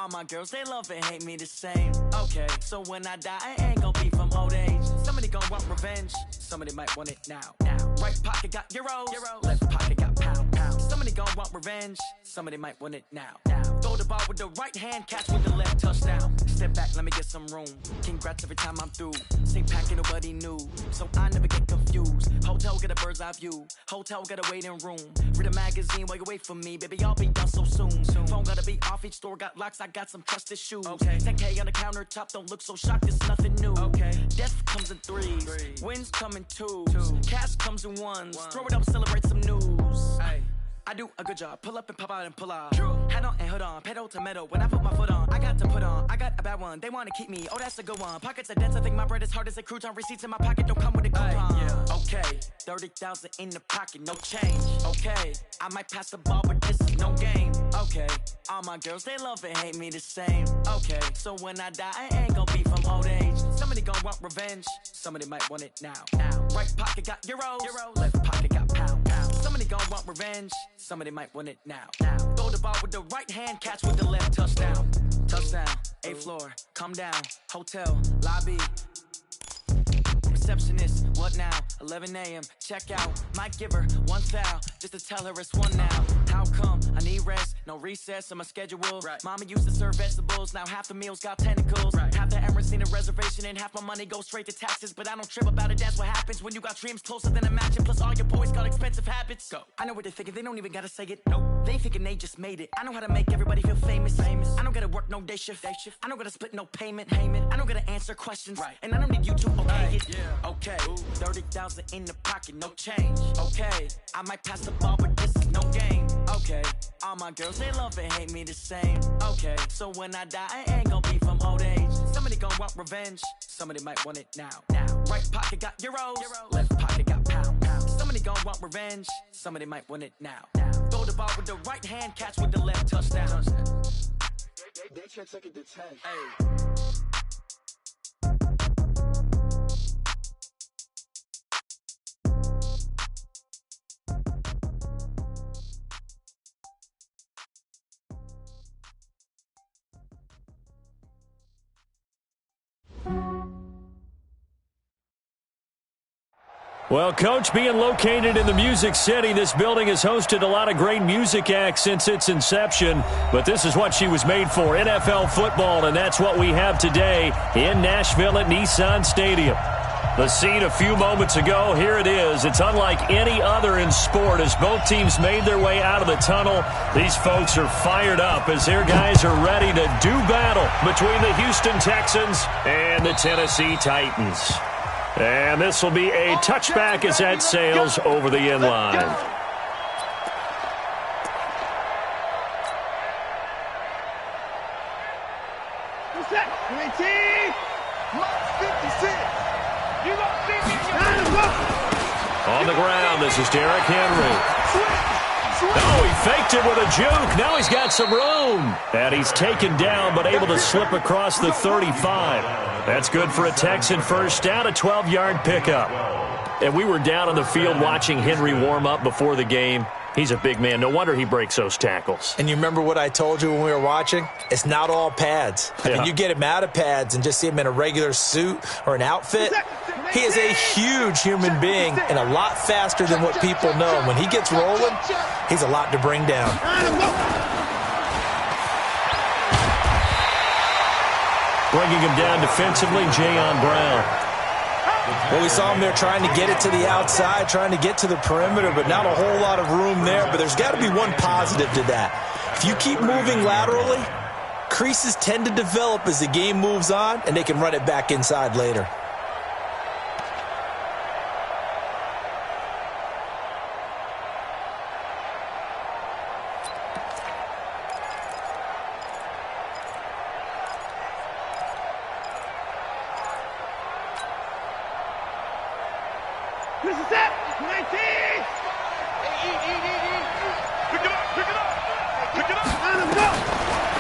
All my girls, they love and hate me the same. Okay, so when I die, I ain't gonna be from old age. Somebody gonna want revenge, somebody might want it now. Right pocket got euros, left pocket got pound. Somebody gonna want revenge, somebody might want it now. Throw the ball with the right hand, catch with the left, touchdown. Step back, let me get some room. Congrats every time I'm through. Same packet, nobody knew, so I never get confused. Hotel get a bird's eye view, hotel get a waiting room. Read a magazine while you wait for me, baby, I'll be done so soon. Phone gotta be off, each store got locks, I got some trusted shoes. 10K on the countertop, don't look so shocked, it's nothing new. Death comes in threes, wins come in twos, cash comes in ones. Throw it up, celebrate some news. I do a good job, pull up and pop out and pull off. Hat on and hood on, pedal to metal. When I put my foot on, I got to put on. I got a bad one, they wanna keep me, oh that's a good one. Pockets are dense, I think my bread is hard as a crouton. Receipts in my pocket don't come with a coupon. Okay, 30,000 in the pocket, no change. Okay, I might pass the ball, but this is no game. Okay, all my girls, they love and hate me the same. Okay, so when I die, I ain't gonna be from old age. Somebody gonna want revenge, somebody might want it now. Right pocket got euros, left pocket got pound. Somebody gonna want revenge, somebody might want it now. Throw the ball with the right hand, catch with the left, touchdown. Touchdown, 8th floor, come down, hotel, lobby. Receptionist, what now? 11 a.m., check out. Might give her one foul, just to tell her it's one now. How come? I need rest, no recess on my schedule. Mama used to serve vegetables, now half the meals got tentacles. Half the Emirates need a reservation and half my money goes straight to taxes. But I don't trip about it, that's what happens when you got dreams closer than a match. And plus all your boys got expensive habits. Go. I know what they're thinking, they don't even gotta say it. Nope. They thinking they just made it. I know how to make everybody feel famous. I don't gotta work no day shift. I don't gotta split no payment. I don't gotta answer questions. And I don't need you to okay it. Okay, 30,000 in the pocket, no change. Okay, I might pass the ball, but this is no game. Okay, all my girls, they love and hate me the same. Okay, so when I die, I ain't gonna be from old age. Somebody gonna want revenge, somebody might want it now. Right pocket got euros, left pocket got pound. Somebody gonna want revenge, somebody might want it now. Throw the ball with the right hand, catch with the left, touchdown. They can't take it to 10. Well, Coach, being located in the Music City, this building has hosted a lot of great music acts since its inception, but this is what she was made for, NFL football, and that's what we have today in Nashville at Nissan Stadium. The scene a few moments ago, here it is. It's unlike any other in sport as both teams made their way out of the tunnel. These folks are fired up as their guys are ready to do battle between the Houston Texans and the Tennessee Titans. And this will be a touchback as that sails over the end line. On the ground, this is Derrick Henry. Oh, he faked it with a juke. Now he's got some room. And he's taken down, but able to slip across the 35. That's good for a Texan first down, a 12-yard pickup. And we were down on the field watching Henry warm up before the game. He's a big man. No wonder he breaks those tackles. And you remember what I told you when we were watching? It's not all pads. I mean, you get him out of pads and just see him in a regular suit or an outfit. He is a huge human being and a lot faster than what people know. When he gets rolling, he's a lot to bring down. Bringing him down defensively, Jayon Brown. Well, we saw him there trying to get it to the outside, trying to get to the perimeter, but not a whole lot of room there. But there's got to be one positive to that. If you keep moving laterally, creases tend to develop as the game moves on, and they can run it back inside later.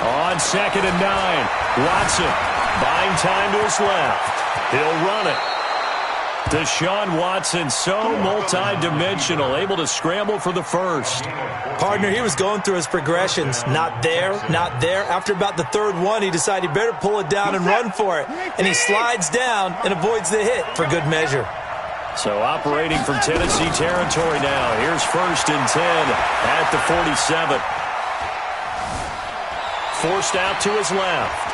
On 2nd and 9, Watson buying time to his left. He'll run it. Deshaun Watson, so multi-dimensional, able to scramble for the first. Partner, he was going through his progressions. Not there, not there. After about the third one, he decided he better pull it down and run for it. And he slides down and avoids the hit for good measure. So operating from Tennessee territory now. Here's 1st and 10 at the 47. Forced out to his left.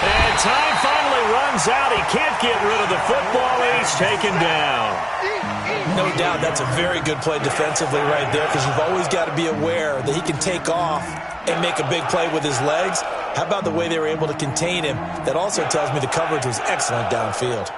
And time finally runs out. He can't get rid of the football, and he's taken down. No doubt that's a very good play defensively right there, because you've always got to be aware that he can take off and make a big play with his legs. How about the way they were able to contain him? That also tells me the coverage was excellent downfield.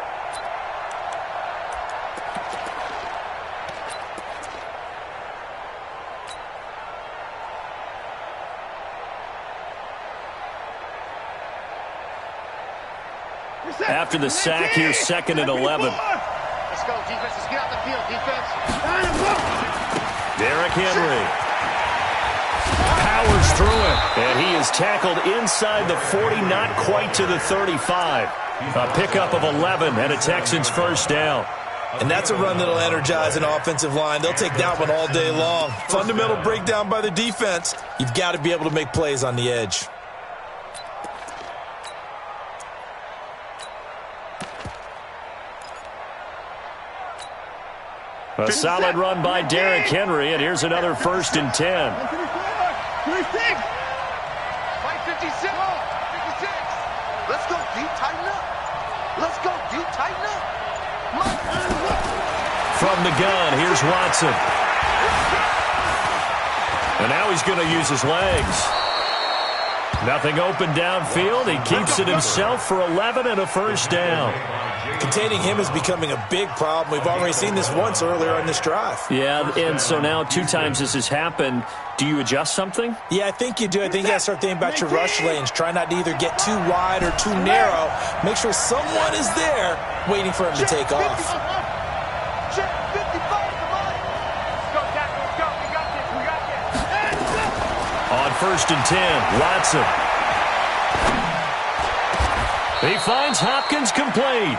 After the sack, here's 2nd and 11. Let's go, defense. Let's get out the field, defense. Derrick Henry powers through it. And he is tackled inside the 40, not quite to the 35. A pickup of 11 and a Texans first down. And that's a run that'll energize an offensive line. They'll take that one all day long. Fundamental breakdown by the defense. You've got to be able to make plays on the edge. A solid run by Derrick Henry, and here's another 1st and 10. 56. Let's go, deep, tighten up. Let's go, deep, tighten up. From the gun, here's Watson. And now he's going to use his legs. Nothing open downfield. He keeps it himself for 11 and a first down. Containing him is becoming a big problem. We've already seen this once earlier on this drive. Yeah, and so now 2 times this has happened. Do you adjust something? Yeah, I think you do. I think you got to start thinking about your rush lanes. Try not to either get too wide or too narrow. Make sure someone is there waiting for him to take off. Check 55, come on. Let's go, Jack. Let's go. We got this. We got this. On 1st and 10, Watson. He finds Hopkins complete.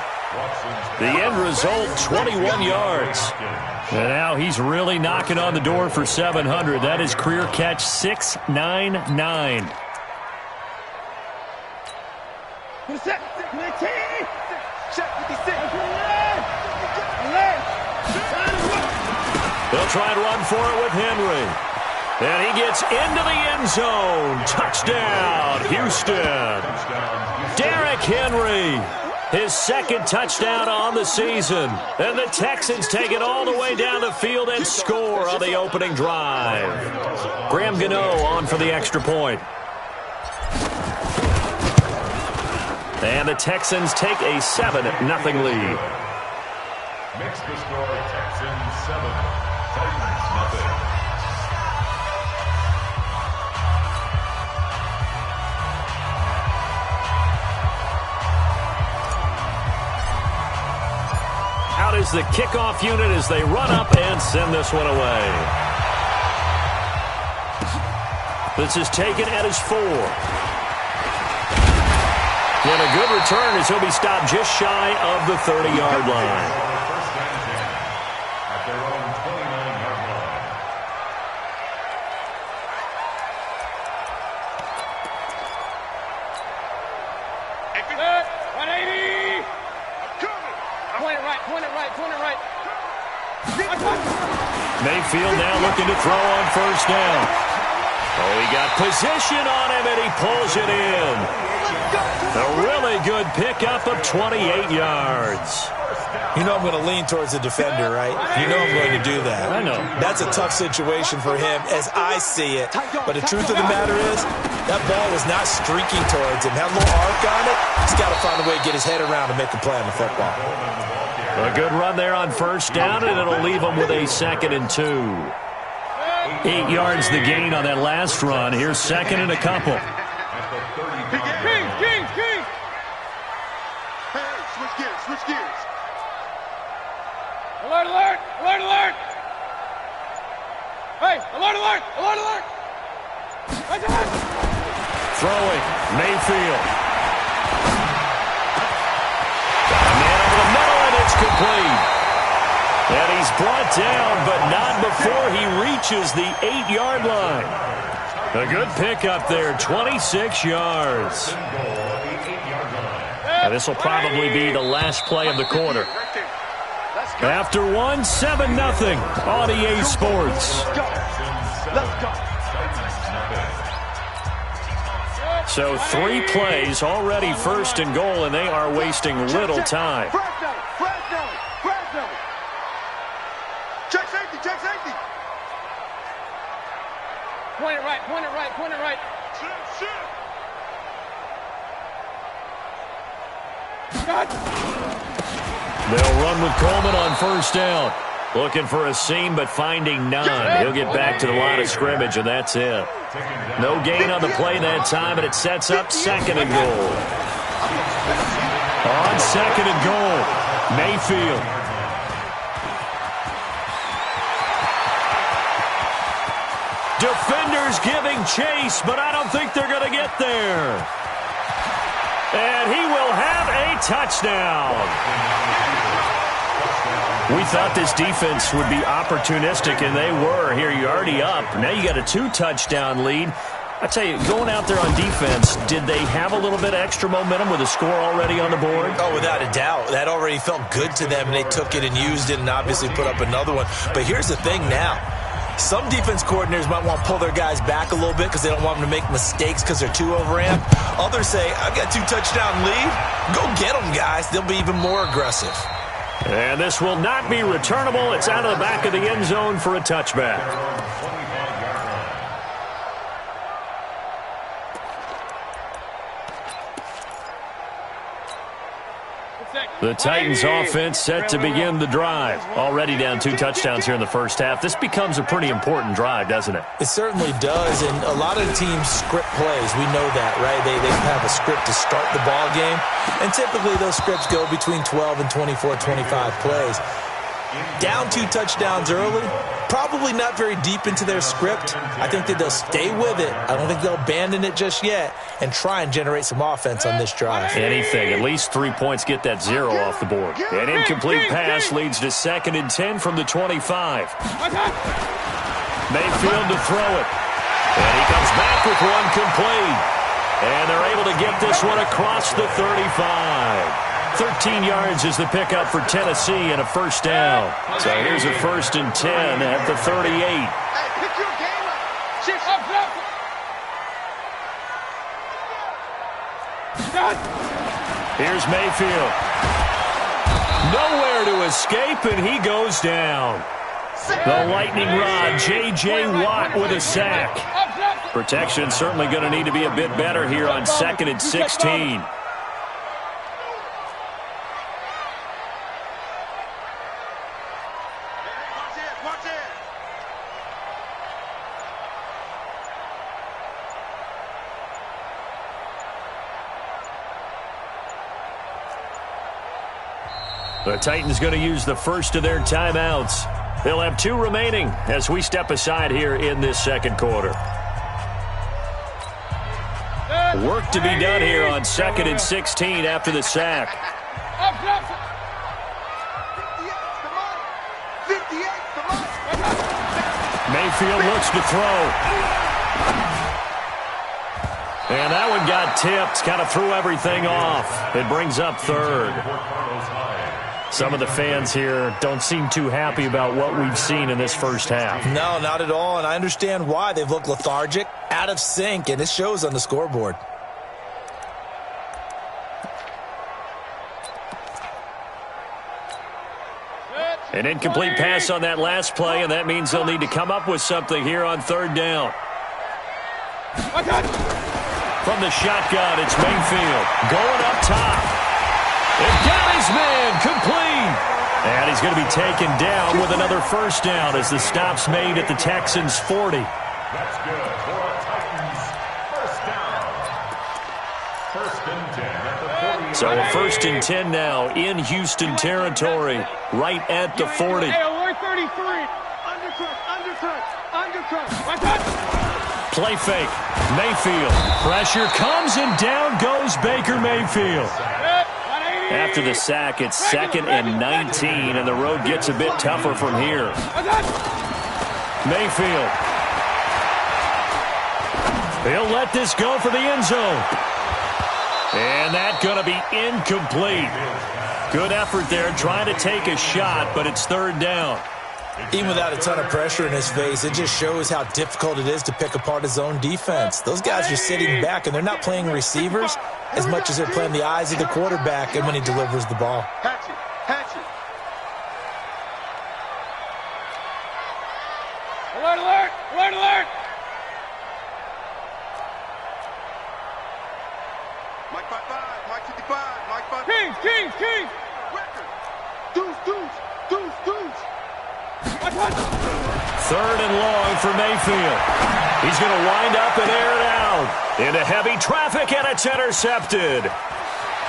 The end result, 21 yards. And now he's really knocking on the door for 700. That is career catch 699. They'll try and run for it with Henry. And he gets into the end zone. Touchdown, Houston. Derrick Henry, his 2nd touchdown on the season. And the Texans take it all the way down the field and score on the opening drive. Graham Gano on for the extra point. And the Texans take a 7-0 lead. Makes the score Texans 7, Titans 0. Out is the kickoff unit as they run up and send this one away. This is taken at his 4. And a good return as he'll be stopped just shy of the 30-yard line. First down and 10 at their own 29-yard line. Good. 180. I'm coming. Point it right, point it right, point it right. Mayfield now looking to throw on 1st down. Oh, he got position on him, and he pulls it in. A really good pickup of 28 yards. You know I'm going to lean towards the defender, right? You know I'm going to do that. I know. That's a tough situation for him as I see it. But the truth of the matter is, that ball was not streaking towards him. Had a little arc on it. He's got to find a way to get his head around and make a play on the football. A good run there on 1st down, and it'll leave him with a 2nd and 2. 8 yards the gain on that last run. Here's 2nd and a couple. King. Hey, switch gears, switch gears. Alert, alert, alert, alert. Hey, alert, alert, alert, alert. Right alert. Throwing, Mayfield. It's complete. And he's brought down, but not before he reaches the 8-yard line. A good pickup there, 26 yards. And this will probably be the last play of the quarter. After one, 7-0 on EA Sports. Let's go. So 3 plays, already first and goal, and they are wasting little time. Fresno. Check safety. Point it right. They'll run with Coleman on first down. Looking for a seam, but finding none. He'll get back to the line of scrimmage, and that's it. No gain on the play that time, and it sets up 2nd and goal. On 2nd and goal, Mayfield. Defenders giving chase, but I don't think they're going to get there. And he will have a touchdown. We thought this defense would be opportunistic, and they were. Here, you're already up. Now you got a 2-touchdown lead. I tell you, going out there on defense, did they have a little bit of extra momentum with a score already on the board? Oh, without a doubt. That already felt good to them, and they took it and used it and obviously put up another one. But here's the thing now. Some defense coordinators might want to pull their guys back a little bit because they don't want them to make mistakes because they're too overamped. Others say, I've got 2-touchdown lead. Go get them, guys. They'll be even more aggressive. And this will not be returnable. It's out of the back of the end zone for a touchback. The Titans offense set to begin the drive. Already down 2 touchdowns here in the first half. This becomes a pretty important drive, doesn't it? It certainly does, and a lot of the teams script plays. We know that, right? They have a script to start the ball game, and typically those scripts go between 12 and 24, 25 plays. Down 2 touchdowns early, probably not very deep into their script. I think that they'll stay with it. I don't think they'll abandon it just yet and try and generate some offense on this drive. Anything. At least 3 points, get that 0 off the board. An incomplete pass leads to 2nd and 10 from the 25. Mayfield to throw it. And he comes back with one complete. And they're able to get this one across the 35. 13 yards is the pickup for Tennessee and a first down. So here's a 1st and 10 at the 38. Hey, pick your game up. Shift up. Here's Mayfield. Nowhere to escape, and he goes down. The lightning rod, J.J. Watt with a sack. Protection certainly going to need to be a bit better here on 2nd and 16. The Titans going to use the first of their timeouts. They'll have 2 remaining as we step aside here in this second quarter. Work to be done here on 2nd and 16 after the sack. Mayfield looks to throw. And that one got tipped, kind of threw everything off. It brings up 3rd. Some of the fans here don't seem too happy about what we've seen in this first half. No, not at all, and I understand why. They've looked lethargic, out of sync, and it shows on the scoreboard. An incomplete pass on that last play, and that means they'll need to come up with something here on 3rd down. From the shotgun, it's Mayfield going up top. They've got his man complete. And he's going to be taken down with another first down as the stop's made at the Texans' 40. That's good for our Titans. First down. 1st and 10 at the 40. So a 1st and 10 now in Houston territory, right at the 40. Hey, alert 33. Undercut. Play fake. Mayfield. Pressure comes and down goes Baker Mayfield. After the sack, it's 2nd and 19, and the road gets a bit tougher from here. Mayfield. He'll let this go for the end zone. And that's going to be incomplete. Good effort there, trying to take a shot, but it's 3rd down. Even without a ton of pressure in his face, it just shows how difficult it is to pick apart his own defense. Those guys are sitting back, and they're not playing receivers as much as they're playing the eyes of the quarterback and when he delivers the ball. Hatch it. Hatch it. Alert, alert, alert, alert. Mike 55, Mike 55, Mike 55. Kings, Kings, Kings. Deuce, deuce, deuce, deuce. 3rd and long for Mayfield. He's going to wind up and air it out into heavy traffic, and it's intercepted.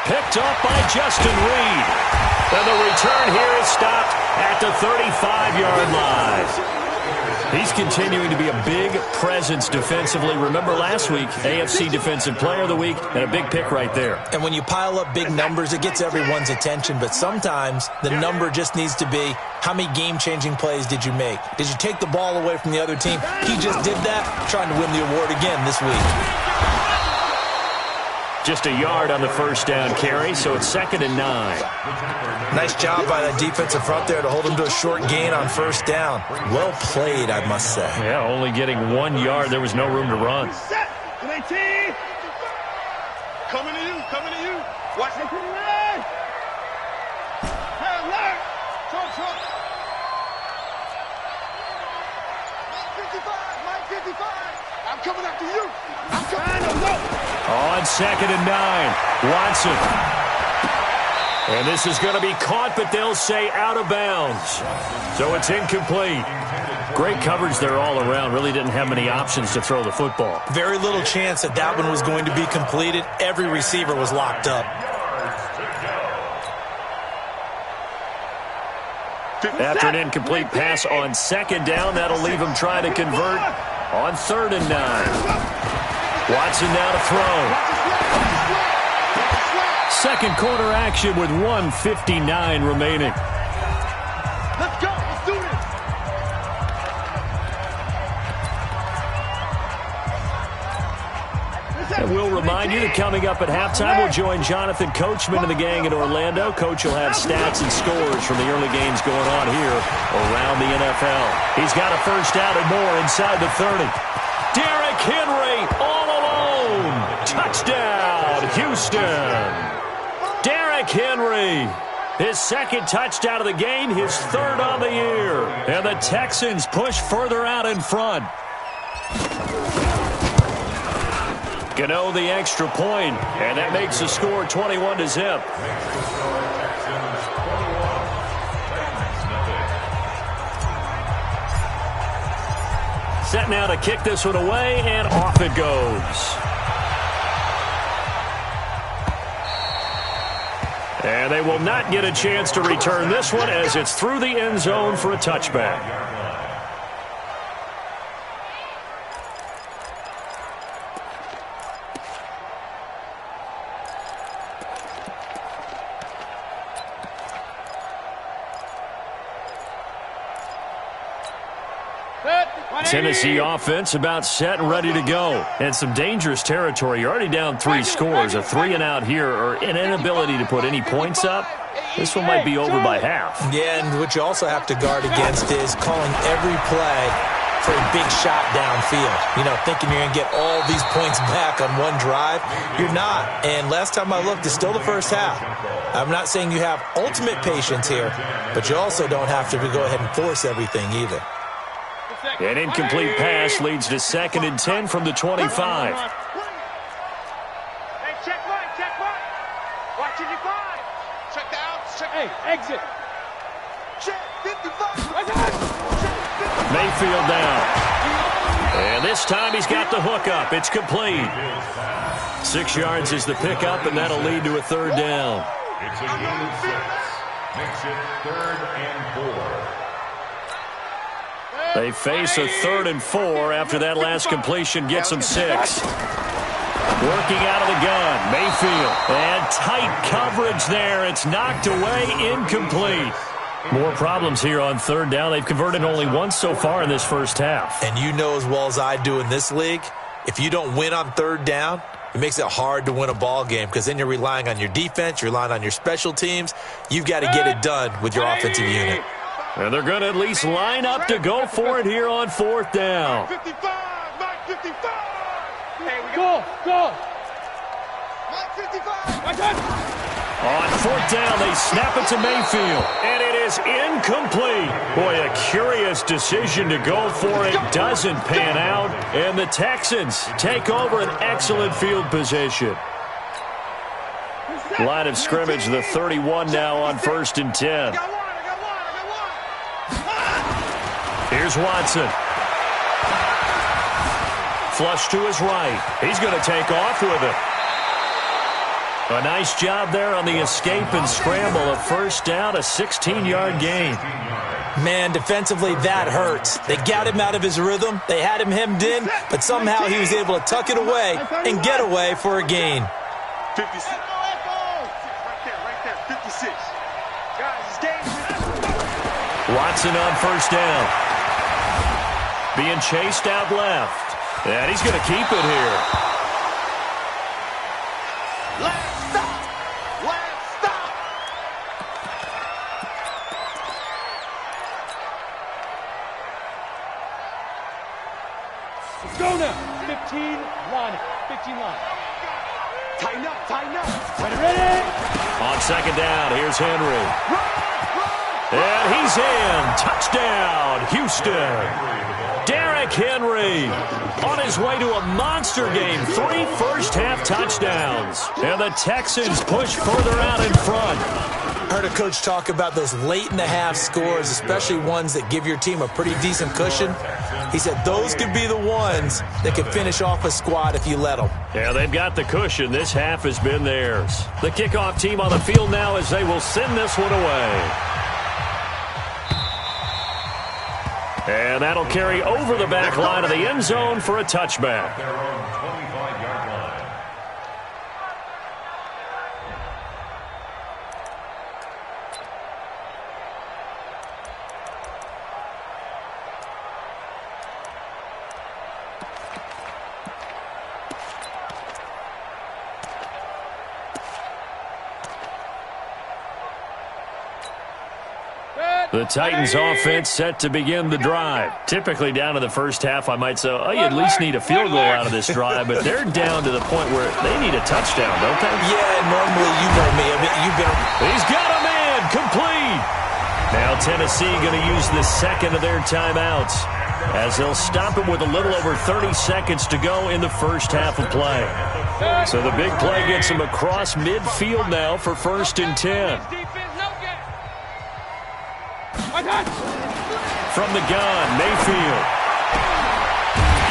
Picked up by Justin Reed. And the return here is stopped at the 35-yard line. He's continuing to be a big presence defensively. Remember last week, AFC Defensive Player of the Week, and a big pick right there. And when you pile up big numbers, it gets everyone's attention. But sometimes the number just needs to be, how many game-changing plays did you make? Did you take the ball away from the other team? He just did that, trying to win the award again this week. Just a yard on the 1st down carry, so it's 2nd and 9. Nice job by that defensive front there to hold him to a short gain on 1st down. Well played, I must say. Yeah, only getting 1 yard. There was no room to run. Set. 18. Coming to you, coming to you. Watch it. Hey, alert. Trump. Mike 55, Mike 55. I'm coming after you. I'm coming to you. On 2nd and 9, Watson. And this is going to be caught, but they'll say out of bounds. So it's incomplete. Great coverage there all around. Really didn't have many options to throw the football. Very little chance that that one was going to be completed. Every receiver was locked up. After an incomplete pass on 2nd down, that'll leave him trying to convert on 3rd and 9. Watson now to throw. 2nd quarter action with 1:59 remaining. Let's go. Let's do this. And we'll remind you that coming up at halftime, we'll join Jonathan Coachman and the gang in Orlando. Coach will have stats and scores from the early games going on here around the NFL. He's got a 1st down and more inside the 30. Derrick Henry all alone. Touchdown, Houston. Derrick Henry, his 2nd touchdown of the game, his 3rd on the year. And the Texans push further out in front. Gano the extra point, and that makes the score 21-0. Set now to kick this one away, and off it goes. And they will not get a chance to return this one as it's through the end zone for a touchback. Tennessee offense about set and ready to go. And some dangerous territory. You're already down 3 scores. A 3-and-out here, or an inability to put any points up. This one might be over by half. Yeah, and what you also have to guard against is calling every play for a big shot downfield. You know, thinking you're going to get all these points back on one drive. You're not. And last time I looked, it's still the 1st half. I'm not saying you have ultimate patience here, but you also don't have to go ahead and force everything either. An incomplete pass leads to 2nd and 10 from the 25. Hey, check right. Watch your 5. Check the outs. Check. Hey, exit. Check 55. Mayfield down. And this time he's got the hook up. It's complete. 6 yards is the pickup, and that'll lead to a 3rd down. It's a gain of 6. Makes it 3rd and 4. They face a 3rd and 4 after that last completion gets them 6. Working out of the gun, Mayfield. And tight coverage there. It's knocked away, incomplete. More problems here on third down. They've converted only once so far in this first half. And you know as well as I do in this league, if you don't win on third down, it makes it hard to win a ball game because then you're relying on your defense, you're relying on your special teams. You've got to get it done with your offensive unit. And they're going to at least line up to go for it here on fourth down. 55, 55. Hey, we go. 55. On fourth down, they snap it to Mayfield, and it is incomplete. Boy, a curious decision to go for it. Doesn't pan out, and the Texans take over an excellent field position. Line of scrimmage, the 31 now on 1st and 10. Here's Watson. Flush to his right. He's going to take off with it. A nice job there on the escape and scramble. A first down, a 16-yard gain. Man, defensively, that hurts. They got him out of his rhythm. They had him hemmed in, but somehow he was able to tuck it away and get away for a gain. 56. Right there. 56. Guys, it's dangerous. Watson on first down. Being chased out left. And he's going to keep it here. Go now. 15 line. 15 line. Tighten up. Ready. On second down, here's Henry. And he's in. Touchdown, Houston. Derrick Henry on his way to a monster game. 3 first-half touchdowns. And the Texans push further out in front. I heard a coach talk about those late-in-the-half scores, especially ones that give your team a pretty decent cushion. He said those could be the ones that could finish off a squad if you let them. Yeah, they've got the cushion. This half has been theirs. The kickoff team on the field now as they will send this one away. And that'll carry over the back line of the end zone for a touchback. Their own 25-yard line. The Titans offense set to begin the drive. Typically down to the first half, I might say, oh, you at least need a field goal out of this drive, but they're down to the point where they need a touchdown, don't they? Yeah, normally you know me. I mean, you've been... He's got a man, complete. Now Tennessee going to use the second of their timeouts as they'll stop it with a little over 30 seconds to go in the first half of play. So the big play gets them across midfield now for 1st and 10. From the gun, Mayfield.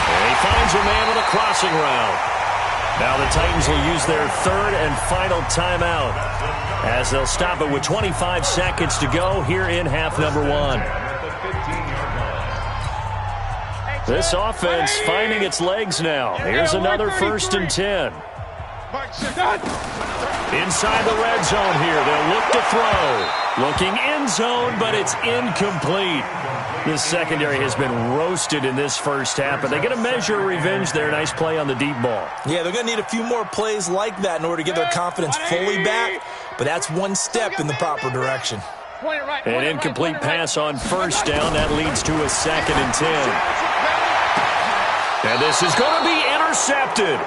And he finds a man with a crossing route. Now the Titans will use their third and final timeout as they'll stop it with 25 seconds to go here in half number 1. This offense finding its legs now. Here's another 1st and 10. Inside the red zone here. They'll look to throw. Looking end zone, but it's incomplete. This secondary has been roasted in this first half, but they get a measure of revenge there. Nice play on the deep ball. Yeah, they're going to need a few more plays like that in order to get their confidence fully back, but that's one step in the proper direction. An incomplete pass on first down. That leads to a 2nd and 10. And this is going to be intercepted.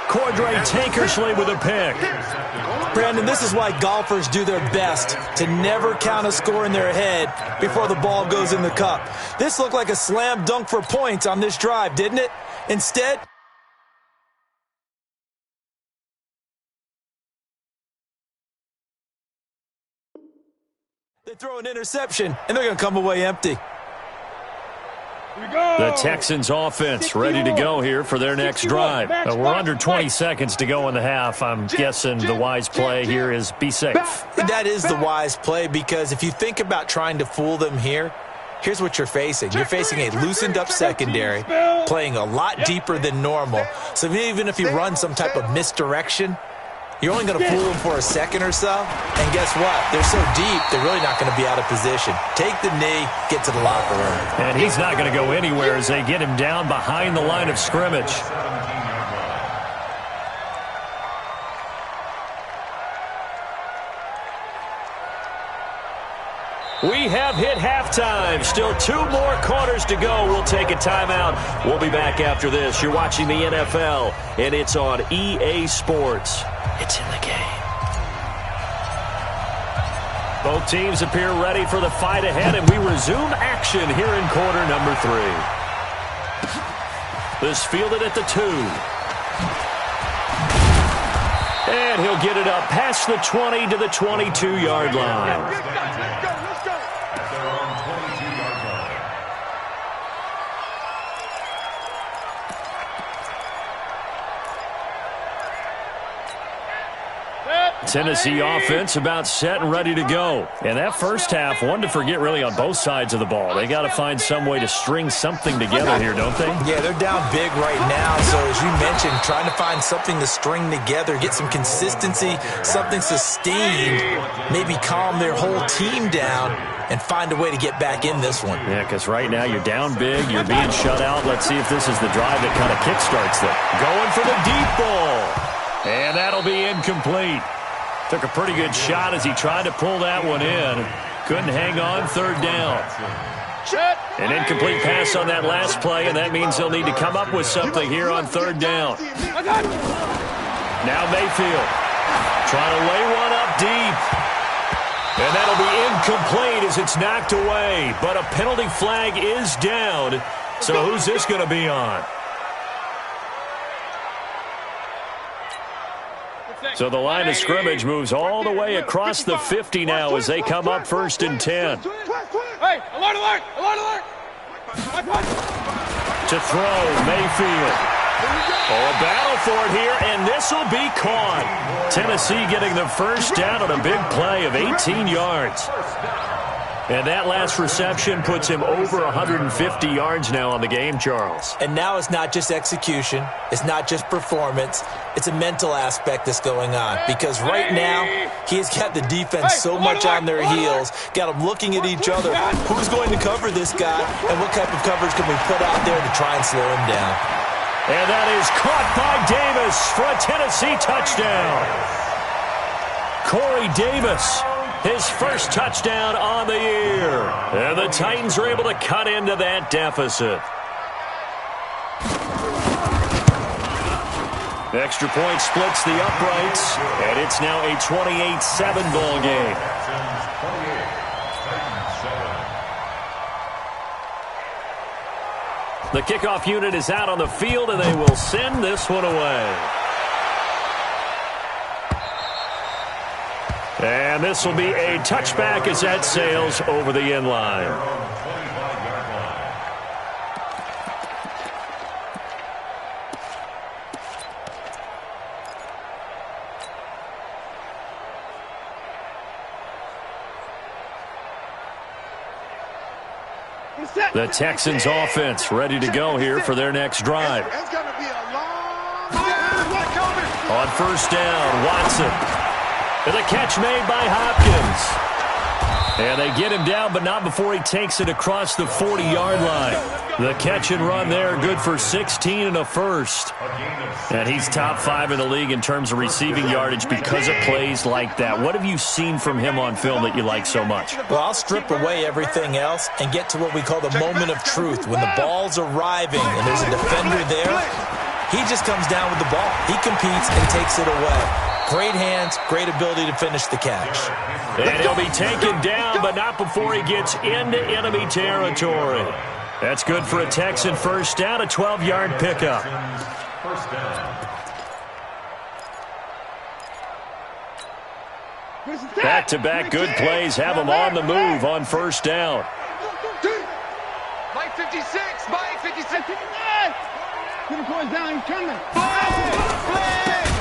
Cordray Tankersley with a pick. Brandon, this is why golfers do their best to never count a score in their head before the ball goes in the cup. This looked like a slam dunk for points on this drive, didn't it? Instead, they throw an interception, and they're going to come away empty. The Texans offense ready to go here for their next drive. We're under 20 seconds to go in the half. I'm guessing the wise play here is be safe. That is the wise play because if you think about trying to fool them here, here's what you're facing. You're facing a loosened-up secondary, playing a lot deeper than normal. So even if you run some type of misdirection, you're only going to fool them for a second or so. And guess what? They're so deep, they're really not going to be out of position. Take the knee, get to the locker room. And he's not going to go anywhere as they get him down behind the line of scrimmage. We have hit halftime. Still 2 more quarters to go. We'll take a timeout. We'll be back after this. You're watching the NFL, and it's on EA Sports. It's in the game. Both teams appear ready for the fight ahead, and we resume action here in quarter number 3. This fielded at the 2. And he'll get it up past the 20 to the 22-yard line. Tennessee offense about set and ready to go. And that first half, one to forget really on both sides of the ball. They got to find some way to string something together here, don't they? Yeah, they're down big right now. So as you mentioned, trying to find something to string together, get some consistency, something sustained, maybe calm their whole team down and find a way to get back in this one. Yeah, because right now you're down big, you're being shut out. Let's see if this is the drive that kind of kickstarts them. Going for the deep ball. And that'll be incomplete. Took a pretty good shot as he tried to pull that one in. Couldn't hang on, third down. An incomplete pass on that last play, and that means they'll need to come up with something here on third down. Now Mayfield trying to lay one up deep. And that'll be incomplete as it's knocked away. But a penalty flag is down. So who's this going to be on? So the line of scrimmage moves all the way across the 50 now as they come up 1st and 10. Hey, alert, alert, alert, alert. To throw, Mayfield. Oh, a battle for it here, and this will be caught. Tennessee getting the first down on a big play of 18 yards. And that last reception puts him over 150 yards now on the game, Charles. And now it's not just execution. It's not just performance. It's a mental aspect that's going on. Because right now, he's got the defense so much on their heels, got them looking at each other. Who's going to cover this guy, and what type of coverage can we put out there to try and slow him down? And that is caught by Davis for a Tennessee touchdown. Corey Davis. His first touchdown on the year. And the Titans are able to cut into that deficit. Extra point splits the uprights, and it's now a 28-7 ball game. The kickoff unit is out on the field, and they will send this one away. And this will be a touchback as that sails over the end line. The Texans offense ready to go here for their next drive. It's going to be a long On first down, Watson. And the catch made by Hopkins. And they get him down, but not before he takes it across the 40-yard line. The catch and run there, good for 16 and a first. And he's top 5 in the league in terms of receiving yardage because of plays like that. What have you seen from him on film that you like so much? Well, I'll strip away everything else and get to what we call the moment of truth. When the ball's arriving and there's a defender there, he just comes down with the ball. He competes and takes it away. Great hands, great ability to finish the catch. And he'll be taken down, but not before he gets into enemy territory. That's good for a Texan first down, a 12-yard pickup. First down. Back-to-back good plays have him on the move on first down. Mike 56, Mike 56. Put the boys down, he's coming.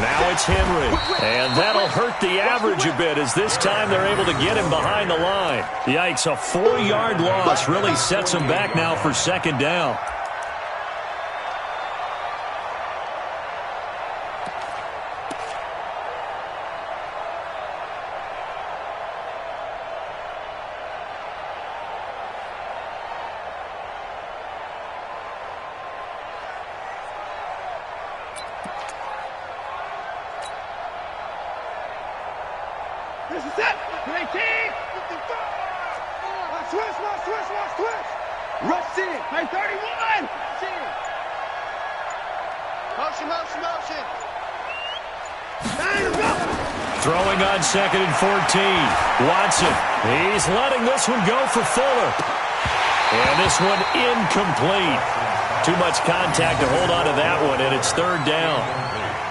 Now it's Henry, and that'll hurt the average a bit as this time they're able to get him behind the line. Yikes, a 4-yard loss really sets him back now for second down. This is it. 19. 55. Switch. Rush in. Hey, 31. Motion. Throwing on 2nd and 14. Watson. He's letting this one go for Fuller. And this one incomplete. Too much contact to hold on to that one, and it's 3rd down.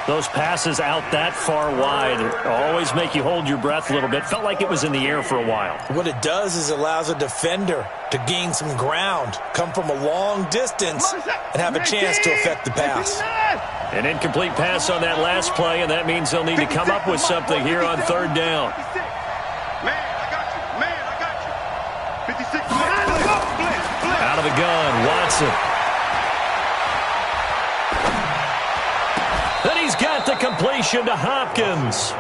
Those passes out that far wide always make you hold your breath a little bit. Felt like it was in the air for a while. What it does is it allows a defender to gain some ground, come from a long distance, and have a chance to affect the pass. An incomplete pass on that last play, and that means they'll need to come up with something here on 3rd down. Man, I got you. 56. Out of the gun, Watson. Then he's got the completion to Hopkins.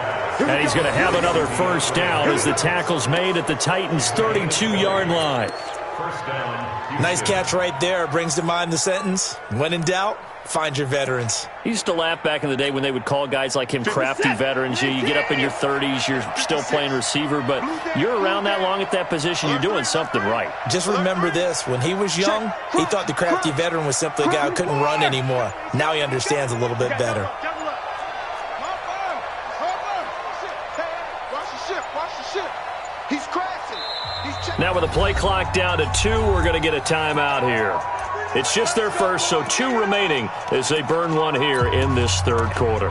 And he's going to have another first down as the tackle's made at the Titans' 32-yard line. First down. Nice catch right there. Brings to mind the sentence, when in doubt, find your veterans. He used to laugh back in the day when they would call guys like him crafty veterans. You get up in your 30s, you're still playing receiver, but you're around that long at that position, you're doing something right. Just remember this. When he was young, he thought the crafty veteran was simply a guy who couldn't run anymore. Now he understands a little bit better. He's crashing. Now with the play clock down to 2, we're going to get a timeout here. It's just their first, so 2 remaining as they burn one here in this 3rd quarter.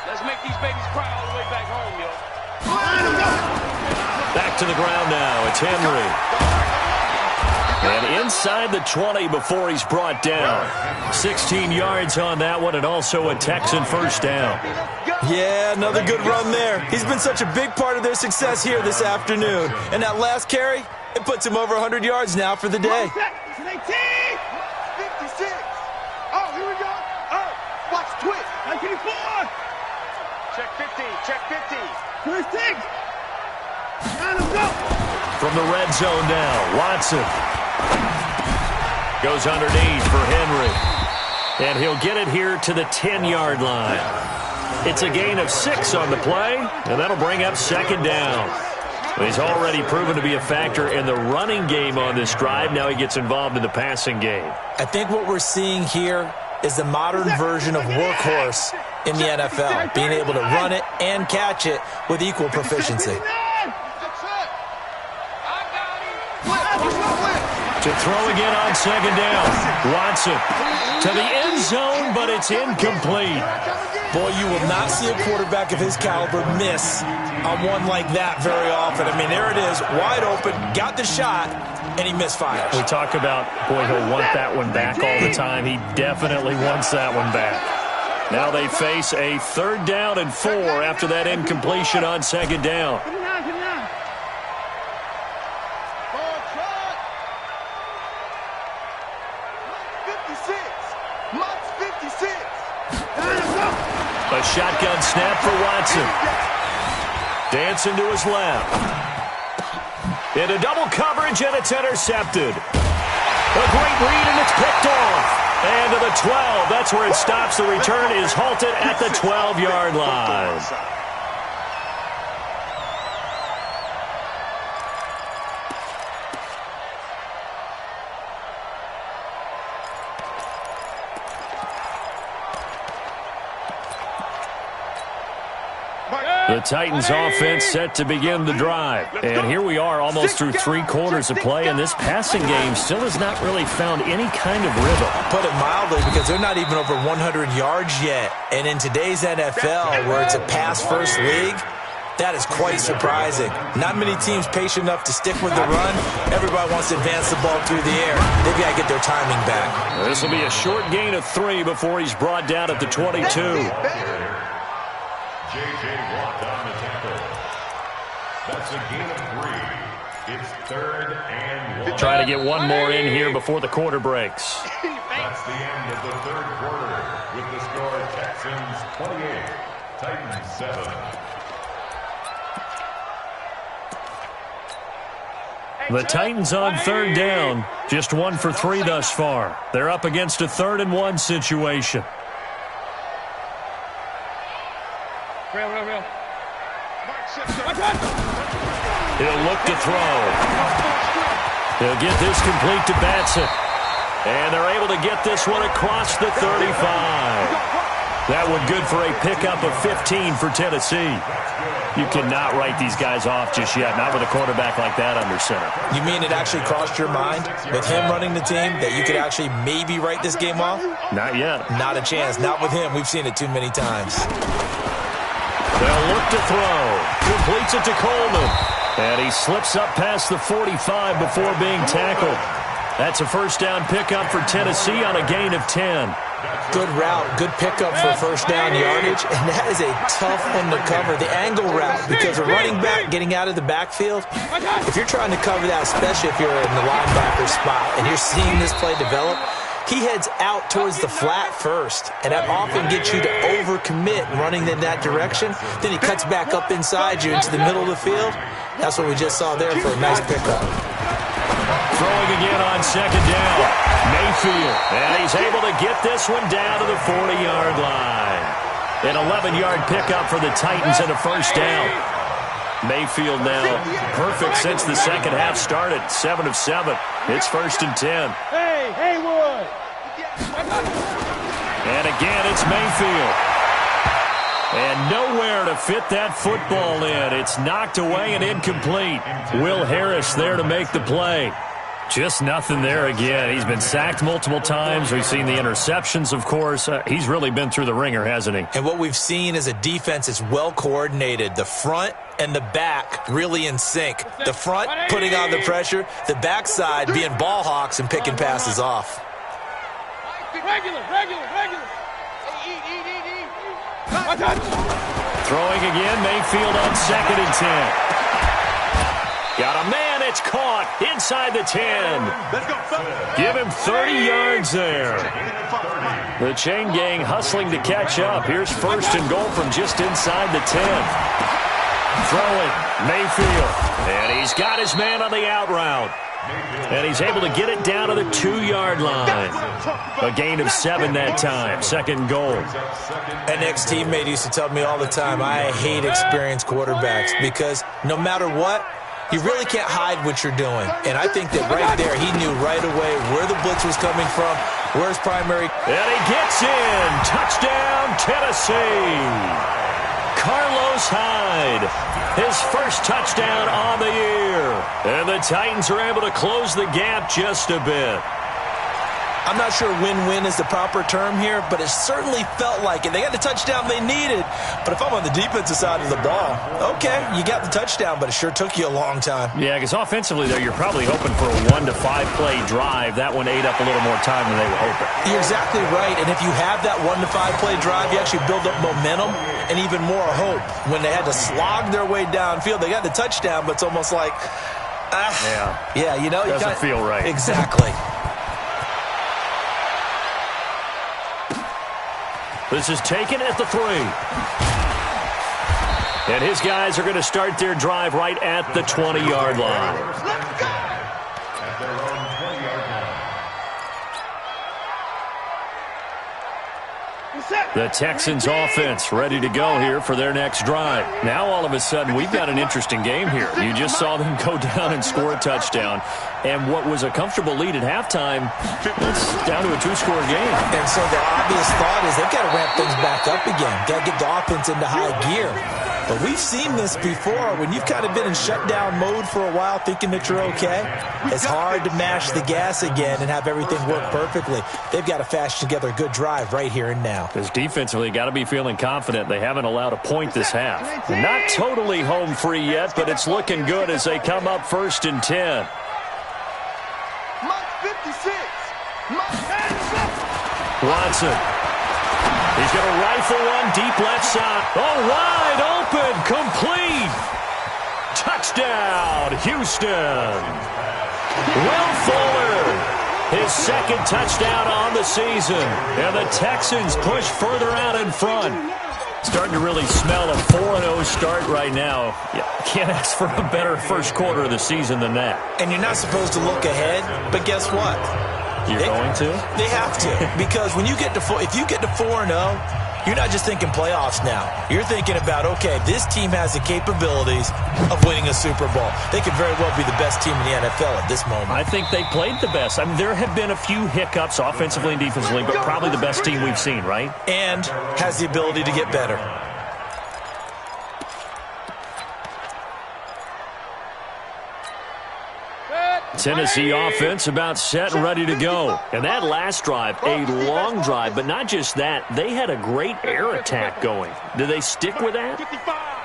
Let's make these babies cry all the way back home, yo. Back to the ground now. It's Henry. And inside the 20 before he's brought down. 16 yards on that one, and also a Texan first down. Yeah, another good run there. He's been such a big part of their success here this afternoon. And that last carry, it puts him over 100 yards now for the day. 56. Oh, here we go. Oh, watch twitch. 94. Check 50. 26. Let him go. From the red zone now, Watson. Goes underneath for Henry. And he'll get it here to the 10-yard line. It's a gain of 6 on the play, and that'll bring up 2nd down. He's already proven to be a factor in the running game on this drive. Now he gets involved in the passing game. I think what we're seeing here is the modern version of workhorse in the NFL, being able to run it and catch it with equal proficiency. To throw again on 2nd down. Watson to the end zone, but it's incomplete. Boy, you will not see a quarterback of his caliber miss on one like that very often. I mean, there it is, wide open, got the shot, and he misfires. We talk about, boy, he'll want that one back all the time. He definitely wants that one back. Now they face a 3rd down and 4 after that incompletion on 2nd down. 56. A shotgun snap for Watson. Dancing to his left. Into double coverage, and it's intercepted. A great read, and it's picked off. And to the 12. That's where it stops. The return is halted at the 12-yard line. The Titans offense set to begin the drive. And here we are almost through 3 quarters of play, and this passing game still has not really found any kind of rhythm. I'll put it mildly, because they're not even over 100 yards yet. And in today's NFL, where it's a pass-first league, That is quite surprising. Not many teams patient enough to stick with the run. Everybody wants to advance the ball through the air. They've got to get their timing back. This will be a short gain of 3 before he's brought down at the 22. J.J. Watt on the tackle. That's a gain of 3. It's 3rd and 1. Trying to get one more in here before the quarter breaks. That's the end of the 3rd quarter with the score Texans 28, Titans 7. The Titans on 3rd down. Just 1 for 3 thus far. They're up against a 3rd and 1 situation. Real. He'll look to throw. He'll get this complete to Batson. And they're able to get this one across the 35. That one good for a pickup of 15 for Tennessee. You cannot write these guys off just yet, not with a quarterback like that under center. You mean it actually crossed your mind with him running the team that you could actually maybe write this game off? Not yet. Not a chance. Not with him. We've seen it too many times. They'll look to throw. Completes it to Coleman. And he slips up past the 45 before being tackled. That's a first down pickup for Tennessee on a gain of 10. Good route, good pickup for first down yardage, and that is a tough one to cover, the angle route, because a running back getting out of the backfield, if you're trying to cover that, especially if you're in the linebacker spot and you're seeing this play develop, he heads out towards the flat first, and that often gets you to overcommit running in that direction. Then he cuts back up inside you into the middle of the field. That's what we just saw there for a nice pickup. Throwing again on 2nd down. Mayfield. And he's able to get this one down to the 40-yard line. An 11-yard pickup for the Titans and a first down. Mayfield now perfect since the second half started. 7 of 7. It's 1st and 10. Hey, Haywood. And again, it's Mayfield. And nowhere to fit that football in. It's knocked away and incomplete. Will Harris there to make the play. Just nothing there again. He's been sacked multiple times. We've seen the interceptions, of course. He's really been through the ringer, hasn't he? And what we've seen is a defense that's well coordinated. The front and the back really in sync. The front putting on the pressure. The backside being ball hawks and picking passes off. Regular. Throwing again, Mayfield on 2nd and 10. Got a man, it's caught inside the 10. Give him 30 yards there. The chain gang hustling to catch up. Here's 1st and goal from just inside the 10. Throwing, Mayfield. And he's got his man on the out route. And he's able to get it down to the 2-yard line. A gain of 7 that time. 2nd and goal. An ex-teammate used to tell me all the time, I hate experienced quarterbacks because no matter what, you really can't hide what you're doing. And I think that right there, he knew right away where the blitz was coming from, where his primary. And he gets in. Touchdown, Tennessee. Carlos Hyde, his first touchdown on the year. And the Titans are able to close the gap just a bit. I'm not sure win-win is the proper term here, but it certainly felt like it. They got the touchdown they needed, but if I'm on the defensive side of the ball, okay, you got the touchdown, but it sure took you a long time. Yeah, because offensively, there, you're probably hoping for a 1 to 5 play drive. That one ate up a little more time than they were hoping. You're exactly right, and if you have that 1 to 5 play drive, you actually build up momentum and even more hope. When they had to slog their way downfield, they got the touchdown, but it's almost like, yeah, you know, doesn't feel right. Exactly. This is taken at the 3. And his guys are going to start their drive right at the 20-yard line. At their own 20-yard line. The Texans offense ready to go here for their next drive. Now all of a sudden we've got an interesting game here. You just saw them go down and score a touchdown. And what was a comfortable lead at halftime, it's down to a 2-score game. And so the obvious thought is they've got to ramp things back up again. Got to get the offense into high gear. But we've seen this before. When you've kind of been in shutdown mode for a while thinking that you're okay, it's hard to mash the gas again and have everything work perfectly. They've got to fashion together a good drive right here and now. Because defensively, got to be feeling confident. They haven't allowed a point this half. Not totally home free yet, but it's looking good as they come up 1st and 10. Watson. He's going to rifle one deep left side. Oh, wide open, complete. Touchdown, Houston. Will Fuller, his 2nd touchdown on the season. And the Texans push further out in front. Starting to really smell a 4-0 start right now. You can't ask for a better first quarter of the season than that. And you're not supposed to look ahead, but guess what? You're going to? They have to. Because when you get to if you get to 4-0, you're not just thinking playoffs now. You're thinking about, okay, this team has the capabilities of winning a Super Bowl. They could very well be the best team in the NFL at this moment. I think they played the best. I mean, there have been a few hiccups offensively and defensively, but probably the best team we've seen, right? And has the ability to get better. Tennessee offense about set and ready to go. And that last drive, a long drive, but not just that. They had a great air attack going. Do they stick with that?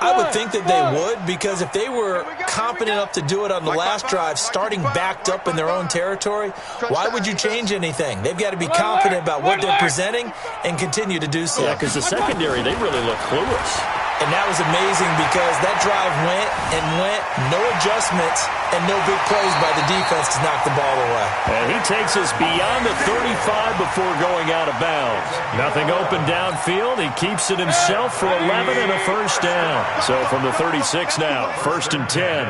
I would think that they would, because if they were confident enough to do it on the last drive, starting backed up in their own territory, why would you change anything? They've got to be confident about what they're presenting and continue to do so. Yeah, because the secondary, they really look clueless. And that was amazing because that drive went and went, no adjustments, and no big plays by the defense to knock the ball away. And he takes us beyond the 35 before going out of bounds. Nothing open downfield. He keeps it himself for 11 and a first down. So from the 36 now, 1st and 10.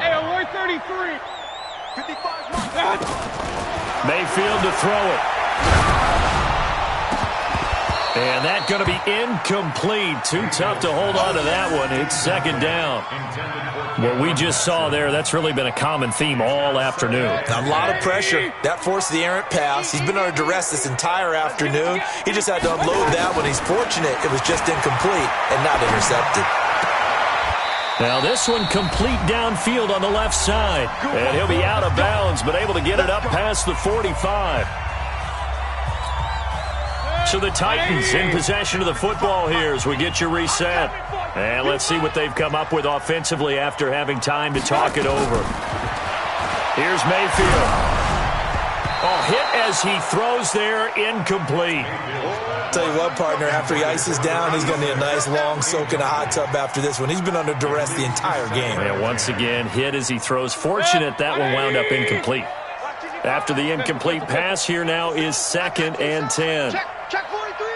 Hey, we're 33. 55. Mayfield to throw it. And that's going to be incomplete. Too tough to hold on to that one. It's 2nd down. What we just saw there, that's really been a common theme all afternoon. A lot of pressure. That forced the errant pass. He's been under duress this entire afternoon. He just had to unload that one. He's fortunate it was just incomplete and not intercepted. Now this one complete downfield on the left side. And he'll be out of bounds, but able to get it up past the 45. So the Titans in possession of the football here as we get you reset. And let's see what they've come up with offensively after having time to talk it over. Here's Mayfield. Oh, hit as he throws there, incomplete. Tell you what, partner, after he ices down, he's going to need a nice long soak in a hot tub after this one. He's been under duress the entire game. And once again, hit as he throws. Fortunate that one wound up incomplete. After the incomplete pass, here now is 2nd and 10. Check 43.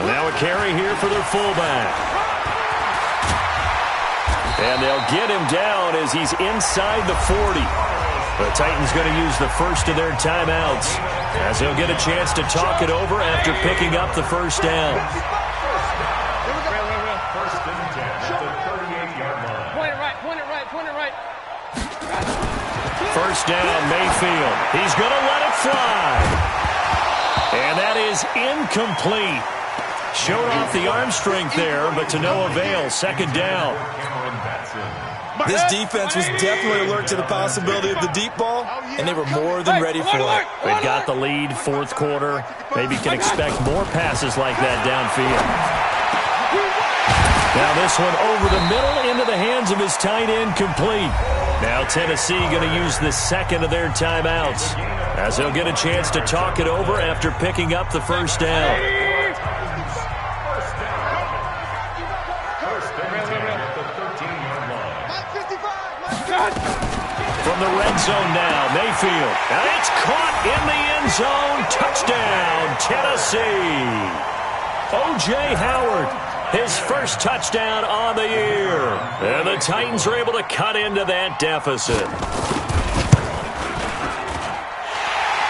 And now a carry here for their fullback. And they'll get him down as he's inside the 40. The Titans going to use the first of their timeouts as they'll get a chance to talk it over after picking up the first down. First and 10 at the 38-yard line. Point it right. First down, Mayfield. He's going to let it fly. And that is incomplete. Showed off the arm strength there, but to no avail. 2nd down. This defense was definitely alert to the possibility of the deep ball, and they were more than ready for it. They've got the lead, 4th quarter. Maybe can expect more passes like that downfield. Now this one over the middle into the hands of his tight end, complete. Now Tennessee going to use the 2nd of their timeouts as they'll get a chance to talk it over after picking up the first down. From the red zone now, Mayfield. And it's caught in the end zone. Touchdown, Tennessee. O.J. Howard, his first touchdown on the year. And the Titans are able to cut into that deficit.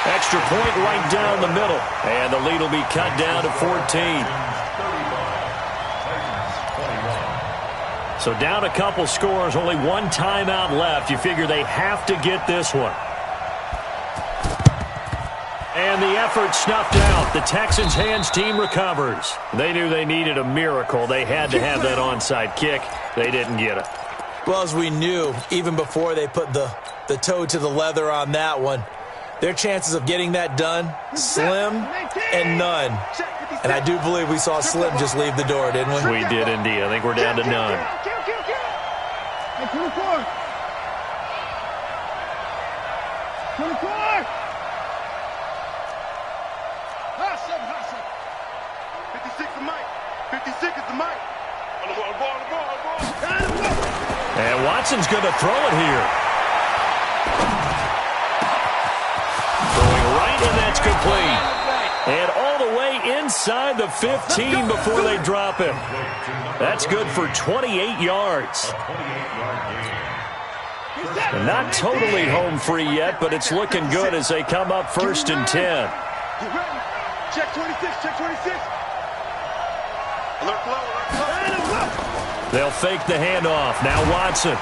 Extra point right down the middle. And the lead will be cut down to 14. So down a couple scores, only one timeout left. You figure they have to get this one. And the effort snuffed out. The Texans' hands team recovers. They knew they needed a miracle. They had to have that onside kick. They didn't get it. Well, as we knew, even before they put the toe to the leather on that one, their chances of getting that done, slim and none. And I do believe we saw Slim just leave the door, didn't we? We did indeed. I think we're down to none. Hey, 24. 24. Hustle. 56 is Mike. 56 is the Mike. On the ball. And Watson's going to throw it here. Throwing right, and that's complete. And all the way inside the 15 before they drop him. That's good for 28 yards. And not totally home free yet, but it's looking good as they come up 1st and 10. Check 26. Alert flow. They'll fake the handoff. Now Watson.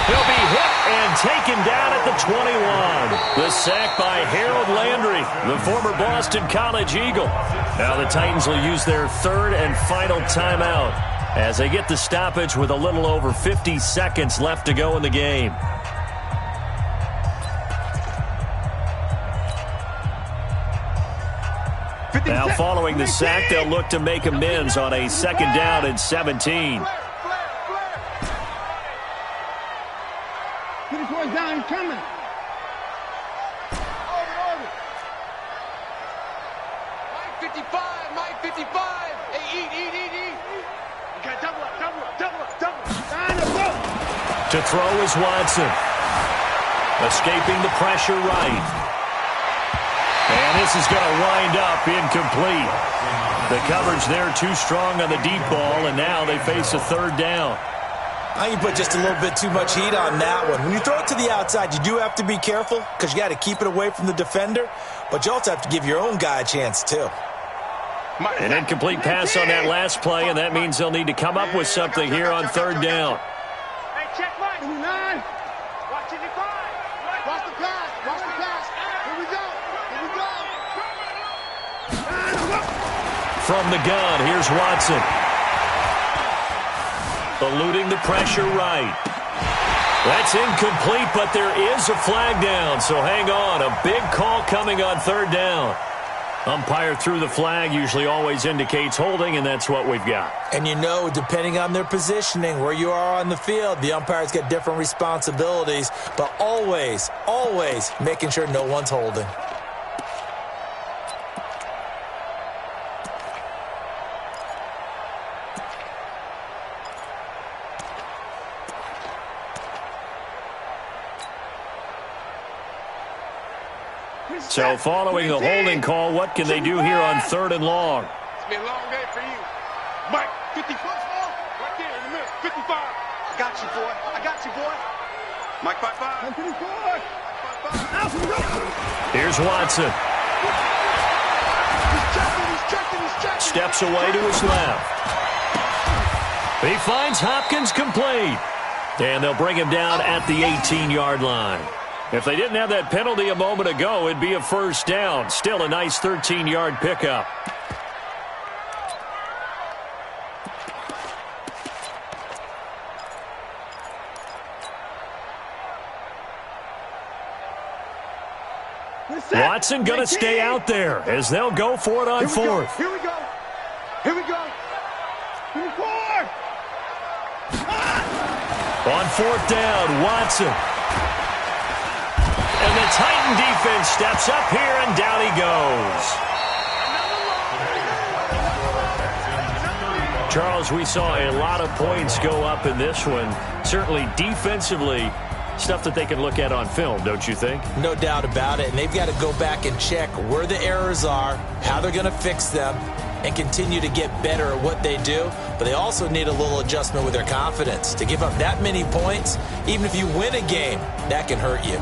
He'll be hit and taken down at the 21. The sack by Harold Landry, the former Boston College Eagle. Now the Titans will use their 3rd and final timeout as they get the stoppage with a little over 50 seconds left to go in the game. Now following the sack, they'll look to make amends on a 2nd down and 17. 24 down, he's coming. Over. Mike 55. Hey, eat. You got double up. To throw is Watson. Escaping the pressure right. And this is going to wind up incomplete. The coverage there too strong on the deep ball, and now they face a 3rd down. I think you put just a little bit too much heat on that one. When you throw it to the outside, you do have to be careful because you got to keep it away from the defender, but you also have to give your own guy a chance too. An incomplete pass on that last play, and that means they'll need to come up with something here on 3rd down. Hey, check Mike. 9. Watch it, 5. Watch the pass. Here we go. From the gun, here's Watson. Eluding the pressure right. That's incomplete, but there is a flag down, so hang on. A big call coming on 3rd down. Umpire threw the flag, usually always indicates holding, and that's what we've got. And you know, depending on their positioning, where you are on the field, the umpires get different responsibilities, but always making sure no one's holding. So following the holding call, what can they do here on 3rd and long? It's been a long day for you. Mike, 54. Right there in the middle. 55. I got you, boy. Mike, 55. 54. Here's Watson. He's checking. Steps away to his left. He finds Hopkins complete. And they'll bring him down at the 18-yard line. If they didn't have that penalty a moment ago, it'd be a 1st down. Still a nice 13-yard pickup. Watson going to stay out there as they'll go for it on 4th. Here we go. 24. On 4th down, Watson. And the Titan defense steps up here, and down he goes. Charles, we saw a lot of points go up in this one. Certainly defensively, stuff that they can look at on film, don't you think? No doubt about it, and they've got to go back and check where the errors are, how they're going to fix them, and continue to get better at what they do. But they also need a little adjustment with their confidence. To give up that many points, even if you win a game, that can hurt you.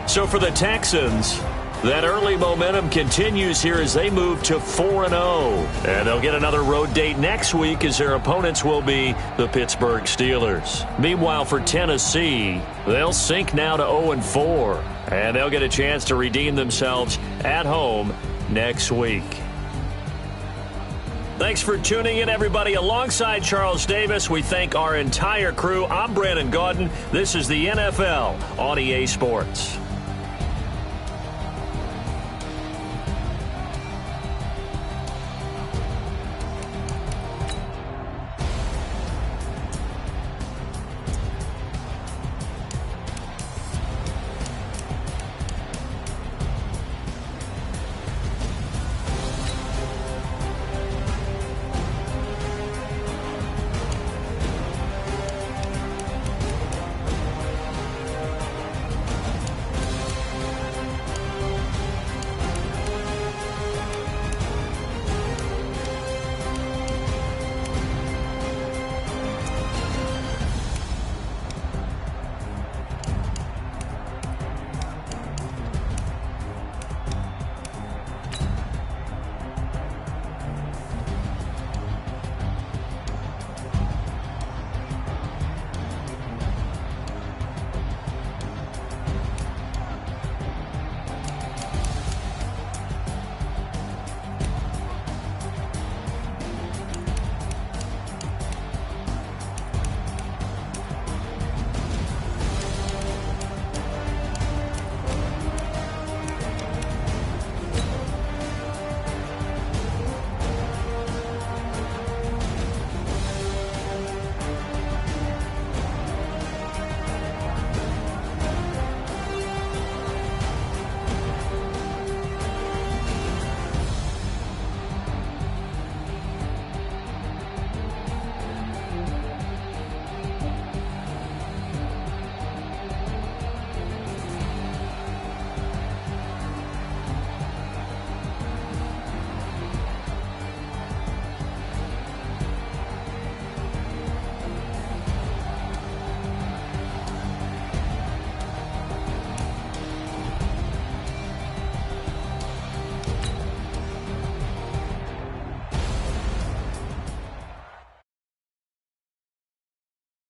So for the Texans, That early momentum continues here as they move to 4-0. And they'll get another road date next week as their opponents will be the Pittsburgh Steelers. Meanwhile, for Tennessee, they'll sink now to 0-4. And they'll get a chance to redeem themselves at home next week. Thanks for tuning in, everybody. Alongside Charles Davis, we thank our entire crew. I'm Brandon Gaudin. This is the NFL on EA Sports.